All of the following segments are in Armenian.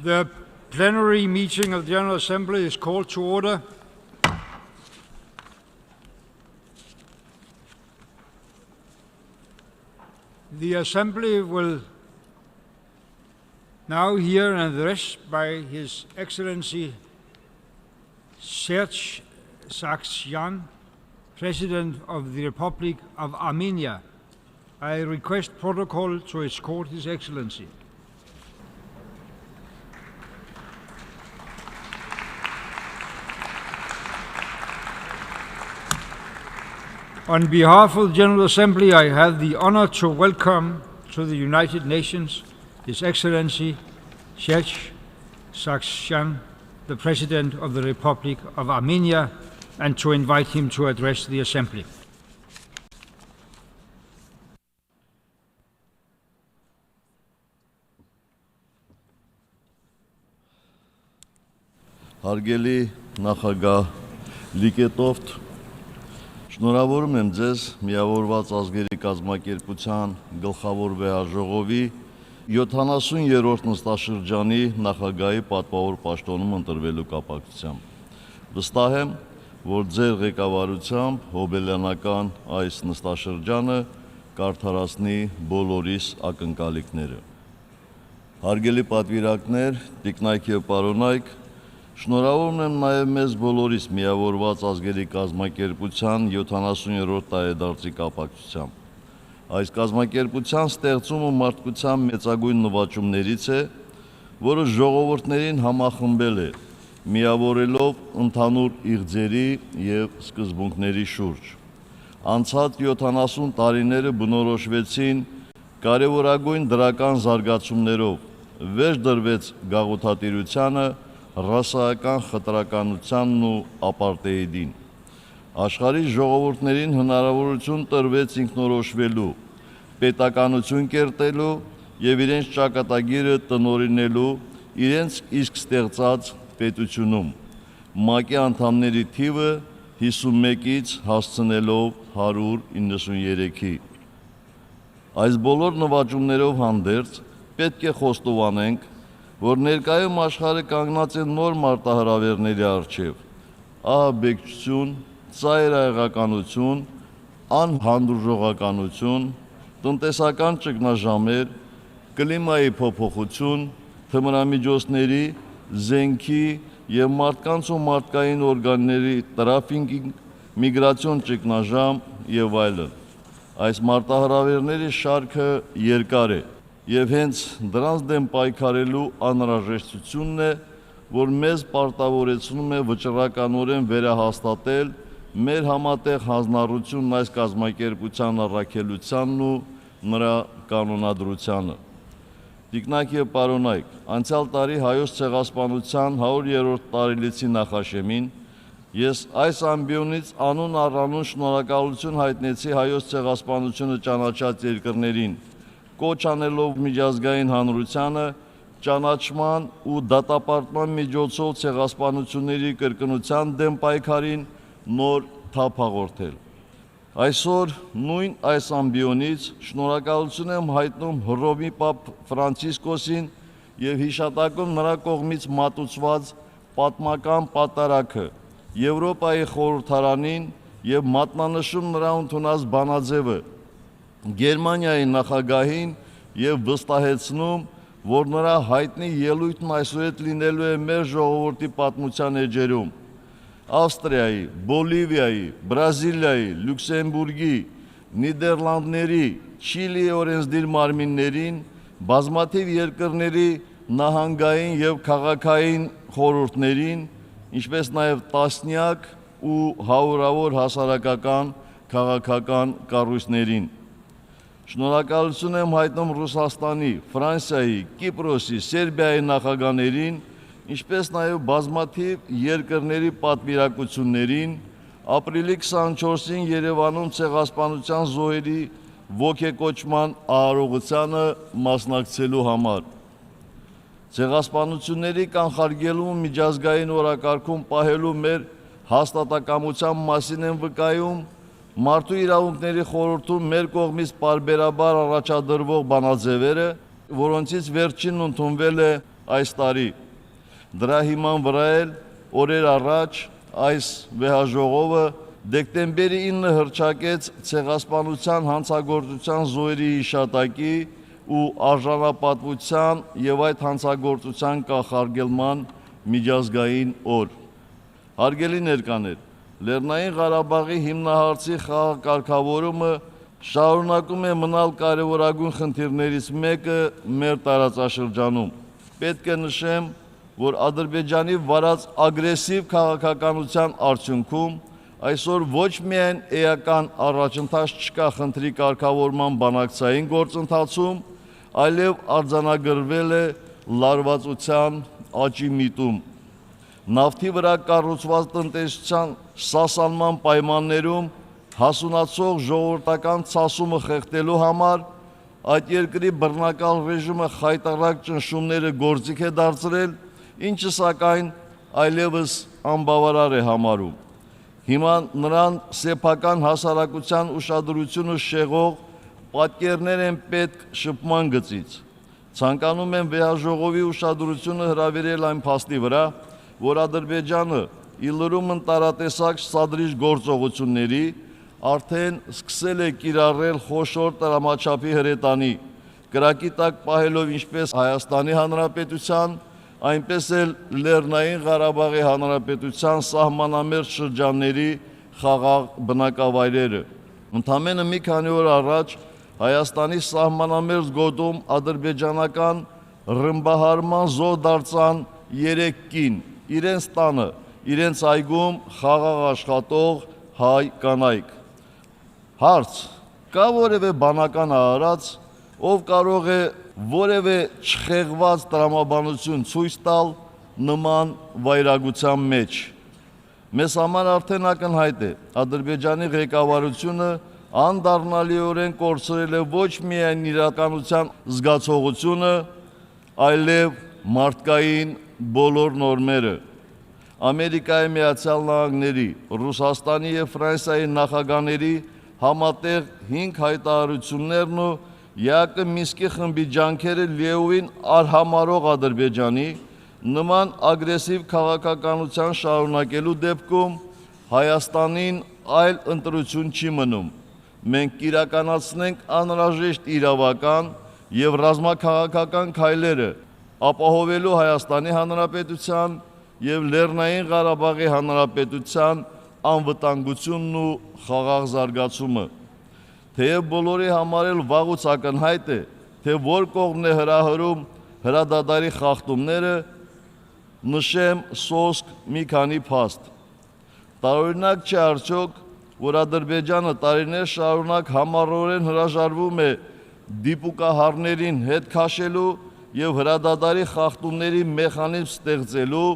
The plenary meeting of the General Assembly is called to order. The Assembly will now hear an address by His Excellency Serge Sargsyan, President of the Republic of Armenia. I request protocol to escort His Excellency. On behalf of the General Assembly, I have the honor to welcome to the United Nations His Excellency Serge Sargsyan, the President of the Republic of Armenia, and to invite him to address the Assembly. Հարգելի նախագահ Լիկետովտ, շնորհավորում եմ ձեզ Միավորված ազգերի կազմակերպության գլխավոր վեհաժողովի 70-րդ նստաշրջանի նախագահի պատվավոր պաշտոնում ընտրվելու կապակցությամբ։ Վստահ եմ, որ ձեր ղեկավարությամբ հոբելյանական այս նստաշրջանը կարդարացնի բոլորիս ակնկալիքները։ Հարգելի պատվիրակներ, տիկնայք եւ պարոնայք, շնորհավորում եմ նաև մեզ բոլորիս Միավորված ազգերի կազմակերպության 70-րդ տարեդարձի կապակցությամբ։ Այս կազմակերպության ստեղծումը մարդկության մեծագույն նվաճումներից է, որը ժողովուրդներին համախմբել է, միավորելով ընդհանուր իղձերի և սկզբունքների շուրջ։ Անցած 70 տարիները բնորոշվեցին կարևորագույն դրական զարգացումներով, վերջ դրվեց գաղութատիրությանը, ռասայական խտրականությանն ու ապարտեիդին։ Աշխարհի ժողովուրդներին հնարավորություն տրվեց ինքնորոշվելու, պետականություն կերտելու և իրենց ճակատագիրը տնօրինելու իրենց իսկ ստեղծած պետությունում, ՄԱԿ-ի անդամների թիվը 51-ից հասցնելով 193-ի։ Այս բոլոր նվաճումներով հանդերձ պետք է խոստովանենք, որ ներկայում աշխարհը կանգնած է նոր մարտահրավերների առջև՝ ահաբեկչություն, ծայրահեղականություն, անհանդուրժողականություն, տնտեսական ճգնաժամեր, կլիմայի փոփոխություն, թմրամիջոցների, զենքի և մարդկանց ու մարդկային օրգանների տրաֆիկինգ, միգրացիոն ճգնաժամ և այլն։ Այս մարտահրավերների շարքը երկար է, և հենց դրանց դեմ պայքարելու անհրաժեշտությունն է, որ մեզ պարտավորեցնում է վճռականորեն վերահաստատել մեր համատեղ հանձնառությունն այս կազմակերպության առաքելությանն ու նրա կանոնադրությանը։ Տիկնայք և պարոնայք, անցյալ տարի Հայոց ցեղասպանության 100-րդ տարելիցի նախաշեմին ես այս ամբիոնից անուն առ անուն շնորհակալություն հայտնեցի Հայոց ցեղասպանությունը ճանաչած երկրներին, կոչ անելով միջազգային հանրությանը ճանաչման ու դատապարտման միջոցով ցեղասպանությունների կրկնության դեմ պայքարին նոր թափ հաղորդել։ Այսօր նույն այս ամբիոնից շնորհակալություն եմ հայտնում Հռոմի Պապ Ֆրանցիսկոսին և հիշատակում նրա կողմից մատուցված պատմական պատարագը, Եվրոպայի խորհրդարանին և մատնանշում նրա ընդունած բանաձևը, Գերմանիայի նախագահին և վստահեցնում, որ նրա հայտնի ելույթն այսուհետ լինելու է մեր ժողովրդի պատմության էջերում։ Ավստրիայի, Բոլիվիայի, Բրազիլիայի, Լյուքսեմբուրգի, Նիդերլանդների, Չիլիի օրենսդիր մարմիններին, բազմաթիվ երկրների նահանգային և քաղաքային խորհուրդներին, ինչպես նաև տասնյակ ու հարյուրավոր հասարակական քաղաքական կառույցներին։ Շնորհակալություն եմ հայտնում Ռուսաստանի, Ֆրանսիայի, Կիպրոսի, Սերբիայի նախագահներին, ինչպես նաև բազմաթիվ երկրների պատվիրակություններին, ապրիլի 24-ին Երևանում ցեղասպանության զոհերի ոգեկոչման արարողությանը մասնակցելու համար։ Ցեղասպանությունների կանխարգելումը միջազգային օրակարգում պահելու մեր հաստատակամության մասին եմ վկայում Մարդու իրավունքների խորհրդում մեր կողմից պարբերաբար առաջադրվող բանաձևերը, որոնցից վերջինն ընդունվել է այս տարի։ Դրա հիման վրա էլ օրեր առաջ այս վեհաժողովը դեկտեմբերի 9 հռչակեց ցեղասպանության հանցագործության զոհերի հիշատակի ու արժանապատվության եւ այդ հանցագործության կանխարգելման միջազգային օր։ Հարգելի ներկաներ, Լեռնային Ղարաբաղի հիմնահարցի խաղաղ կարգավորումը շարունակում է մնալ կարևորագույն խնդիրներից մեկը մեր տարածաշրջանում։ Պետք է նշեմ, որ Ադրբեջանի վարած ագրեսիվ քաղաքականության արդյունքում այսօր ոչ միայն էական առաջընթաց չկա խնդրի կարգավորման բանակցային գործընթացում, այլև արձանագրվել է լարվածության աճի միտում։ Նավթի վրա կառուցված տնտեսության սասանման պայմաններում հասունացող ժողովրդական ցասումը խեղդելու համար այդ երկրի բռնակալ ռեժիմը խայտառակ ճնշումները գործիք է դարձրել, ինչը սակայն այլևս անբավարար է համարում։ Հիմա նրան սեփական հասարակության ուշադրությունը շեղող պատկերներ են պետք շփման գծից։ Ցանկանում եմ վեհաժողովի ուշադրությունը հրավիրել այն փաստի վրա, որ Ադրբեջանը ի լրումն տարատեսակ սադրիչ գործողությունների արդեն սկսել է կիրառել խոշոր տրամաչափի հրետանի, կրակի տակ պահելով ինչպես Հայաստանի Հանրապետության, այնպես էլ Լեռնային Ղարաբաղի Հանրապետության սահմանամերձ շրջանների խաղաղ բնակավայրերը։ Ընդամենը մի քանի օր առաջ Հայաստանի սահմանամերձ գոտում ադրբեջանական ռմբահարման զոհ դարձան 3 կին, իրենց տանը, իրենց այգում խաղաղ աշխատող հայ կանայք։ Հարց. կա որևէ բանական արարած, ով կարող է որևէ չխեղված տրամաբանություն ցույց տալ նման վայրագության մեջ։ Մեզ համար արդեն ակնհայտ է, Ադրբեջանի ղեկավարությունը անդառնալիորեն կորցրել է ոչ միայն իրականության զգացողությունը, այլև մարդկային բոլոր նորմերը։ Ամերիկայի Միացյալ Նահանգների, Ռուսաստանի եւ Ֆրանսիայի նախագահների համատեղ 5 հայտարարություններն ու ԵԱԿ Մինսկի խմբի ջանքերը լիովին արհամարող Ադրբեջանի նման ագրեսիվ քաղաքականության շարունակելու դեպքում Հայաստանին այլ ընտրություն չի մնում։ Մենք կիրականացնենք անհրաժեշտ իրավական եւ ռազմաքաղաքական քայլերը ապահովելու Հայաստանի Հանրապետության եւ Լեռնային Ղարաբաղի Հանրապետության անվտանգությունն ու խաղաղ զարգացումը։ Թեև բոլորի համար էլ վաղուց ակնհայտ է, թե որ կողմն է հրահրում հրադադարի խախտումները, նշեմ սոսկ մի քանի փաստ։ Տարօրինակ չէ արդյոք, որ Ադրբեջանը տարիներ շարունակ համառորեն հրաժարվում է դիպուկահարներին հետ քաշելու եւ հրադադարի խախտումների մեխանիզմ ստեղծելու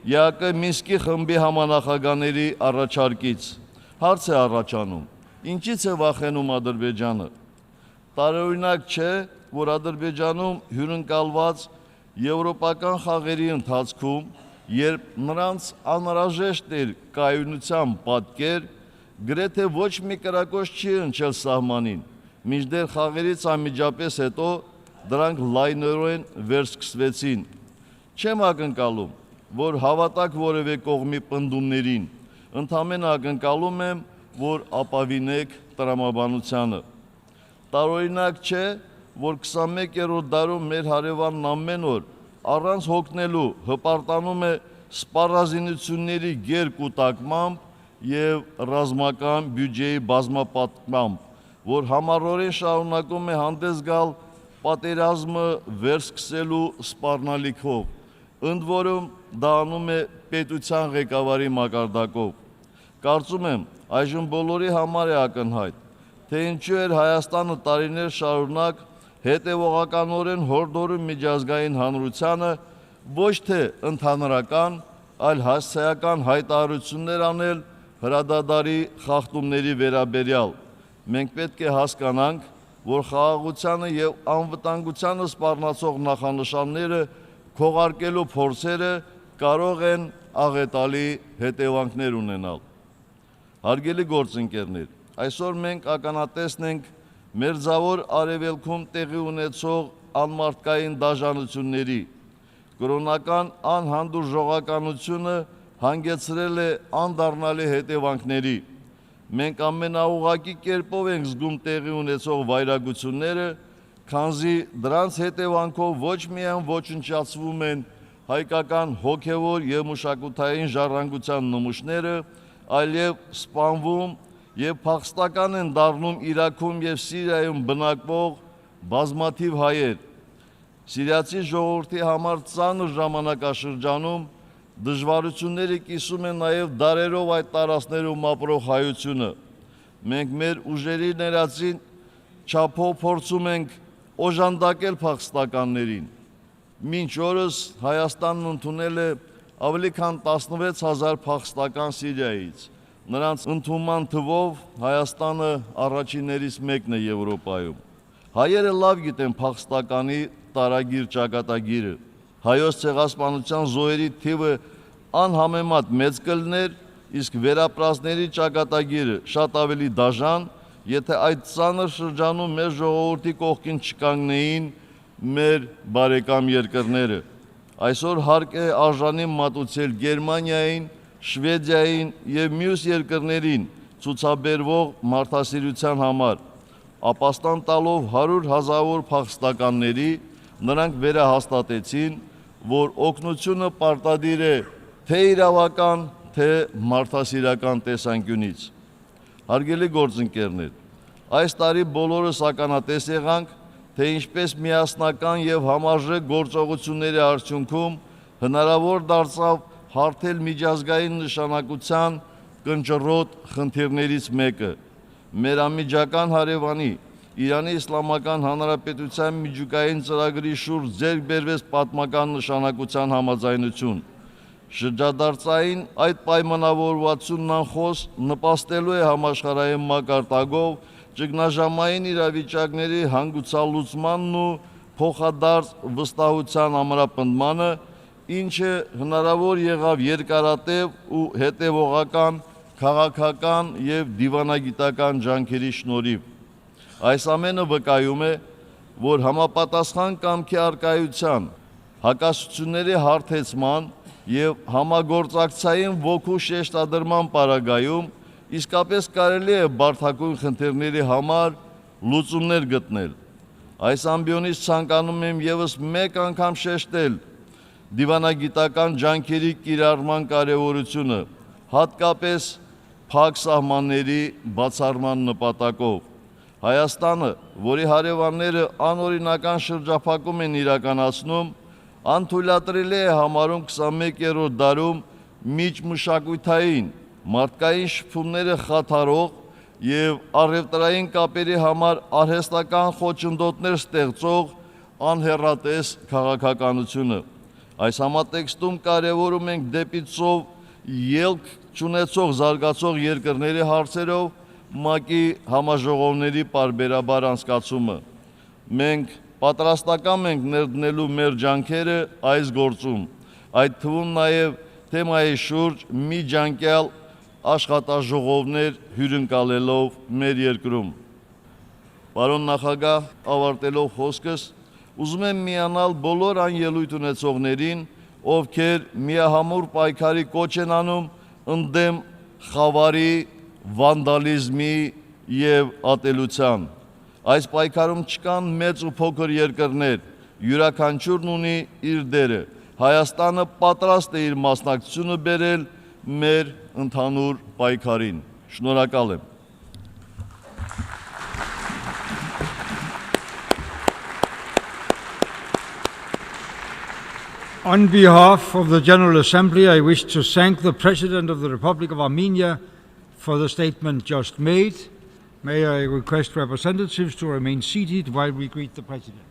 ԵԱԿ Մինսկի խմբի համանախագահների առաջարկից։ Հարց է առաջանում. ինչից է վախենում Ադրբեջանը։ Տարօրինակ չէ, որ Ադրբեջանում հյուրընկալված եվրոպական խաղերի ընթացքում, երբ նրանց անհրաժեշտ էր կայունության պատկեր, գրեթե ոչ մի կրակոց չի հնչել սահմանին, մինչդեռ խաղերից անմիջապես հետո դրանք լայնորեն վերսկսվեցին։ Չեմ ակնկալում, որ հավատակ որևէ կողմի պնդումներին, ընդամենը ակնկալում եմ, որ ապավինեք տրամաբանությանը։ Տարօրինակ չէ, որ 21-րդ դարում մեր հարևանն ամեն օր առանց հոգնելու հպարտանում է սպառազինությունների գերկուտակմամբ եւ ռազմական բյուջեի բազմապատկմամբ, որ համառորեն շարունակում է հանդես գալ պատերազմը վերսկսելու սպառնալիքով, ընդ որում դա անում է պետության ղեկավարի մակարդակով։ Կարծում եմ, այժմ բոլորի համար է ակնհայտ, թե ինչու էր Հայաստանը տարիներ շարունակ հետևողականորեն հորդորում միջազգային հանրությանը ոչ թե ընդհանրական, այլ հասցեական հայտարարություններ անել հրադադարի խախտումների վերաբերյալ։ Մենք պետք է հասկանանք, որ խաղաղությանը եւ անվտանգությանը սպառնացող նախանշանները քողարկելու փորձերը կարող են աղետալի հետևանքներ ունենալ։ Հարգելի գործընկերներ, այսօր մենք ականատեսն ենք Մերձավոր Արևելքում տեղի ունեցող անմարդկային դաժանությունների, կրոնական անհանդուրժողականությունը հանգեցրել է անդառնալի հետևանքների։ Մենք ամենաուղղակի կերպով ենք զգում տեղի ունեցող վայրագությունները, քանզի դրանց հետևանքով ոչ միայն ոչնչացվում են հայկական հոգևոր եւ մշակութային ժառանգության նմուշները, այլև սպանվում եւ փախստական են դառնում Իրաքում եւ Սիրիայում բնակվող բազմաթիվ հայեր։ Սիրիացի ժողովրդի համար ծանր ժամանակաշրջանում դժվարությունները կիսում են նաև դարերով այդ տարածքներում ապրող հայությունը։ Մենք մեր ուժերի ներածին չափով փորձում ենք օժանդակել փախստականներին։ Մինչ օրս Հայաստանն ընդունել է ավելի քան 16,000 փախստական Սիրիայից։ Նրանց ընդունման թվով Հայաստանը առաջիններից մեկն է Եվրոպայում։ Հայերը լավ գիտեն փախստականի տարագիր ճակատագիրը։ Հայոց ցեղասպանության զոհերի թիվը անհամեմատ մեծ կլներ, իսկ վերապրածների ճակատագիրը շատ ավելի դաժան, եթե այդ ծանր շրջանում մեր ժողովրդի կողքին չկանգնեին մեր բարեկամ երկրները։ Այսօր հարկ է արժանի մատուցել Գերմանիային, Շվեդիային եւ մյուս երկրներին ցուցաբերվող մարդասիրության համար, ապաստան տալով 100,000 փախստականների, նրանք վերահաստատեցին, որ օգնությունը պարտադիր է թե իրավական, թե մարդասիրական տեսանկյունից։ Հարգելի գործընկերներ, այս տարի բոլորս ականատես եղանք, թե ինչպես միասնական եւ համարժեք գործողությունների արդյունքում հնարավոր դարձավ հարթել միջազգային նշանակության կնճռոտ խնդիրներից մեկը։ Մեր անմիջական հարևանի Իրանի Իսլամական Հանրապետության միջուկային ծրագրի շուրջ ձեռք բերվեց պատմական նշանակության համաձայնություն։ Շրջադարձային այդ պայմանավորվածությունն անխոս նպաստելու է համաշխարհային մակարդակով ճգնաժամային իրավիճակների հանգուցալուծմանն ու փոխադարձ վստահության ամրապնդմանը, ինչը հնարավոր եղավ երկարատև ու հետևողական քաղաքական եւ դիվանագիտական ջանքերի շնորհիվ։ Այս ամենը վկայում է, որ համապատասխան կամքի առկայության, հակասությունների հարթեցման եւ համագործակցային ոգու շեշտադրման պարագայում իսկապես կարելի է բարդակույն խնդիրների համար լուծումներ գտնել։ Այս ամբիոնից ցանկանում եմ եւս մեկ անգամ շեշտել դիվանագիտական ջանքերի կիրառման կարեւորությունը, հատկապես փակ սահմանների բացառման նպատակով։ Հայաստանը, որի հարևանները անօրինական շրջափակում են իրականացնում, անթույլատրելի է համարում 21-րդ դարում միջմշակութային, մարդկային շփումները խաթարող եւ առևտրային կապերի համար արհեստական խոչընդոտներ ստեղծող անհեռատես քաղաքականությունը։ Այս համատեքստում կարևորում ենք դեպի ծով ելք չունեցող զարգացող երկրների հարցերով ՄԱԿ-ի համաժողովների պարբերաբար անցկացումը։ Մենք պատրաստական ենք ներդնելու մեր ջանքերը այս գործում, այդ թվում նաև թեմայի շուրջ միջանկյալ աշխատաժողովներ հյուրընկալելով մեր երկրում։ Պարոն նախագահ, ավարտելով խոսքս, ուզում եմ միանալ բոլոր այն ելույթ ունեցողներին, ովքեր միահամուռ պայքարի կոչ են անում ընդդեմ խավարի, վանդալիզմի եւ ատելության։ Այս պայքարում չկան մեծ ու փոքր երկրներ, յուրաքանչյուրն ունի իր դերը։ Հայաստանը պատրաստ է իր մասնակցությունը բերել մեր ընդհանուր պայքարին։ Շնորհակալ եմ։ On behalf of the General Assembly, I wish to thank the President of the Republic of Armenia for the statement just made. May I request representatives to remain seated while we greet the President.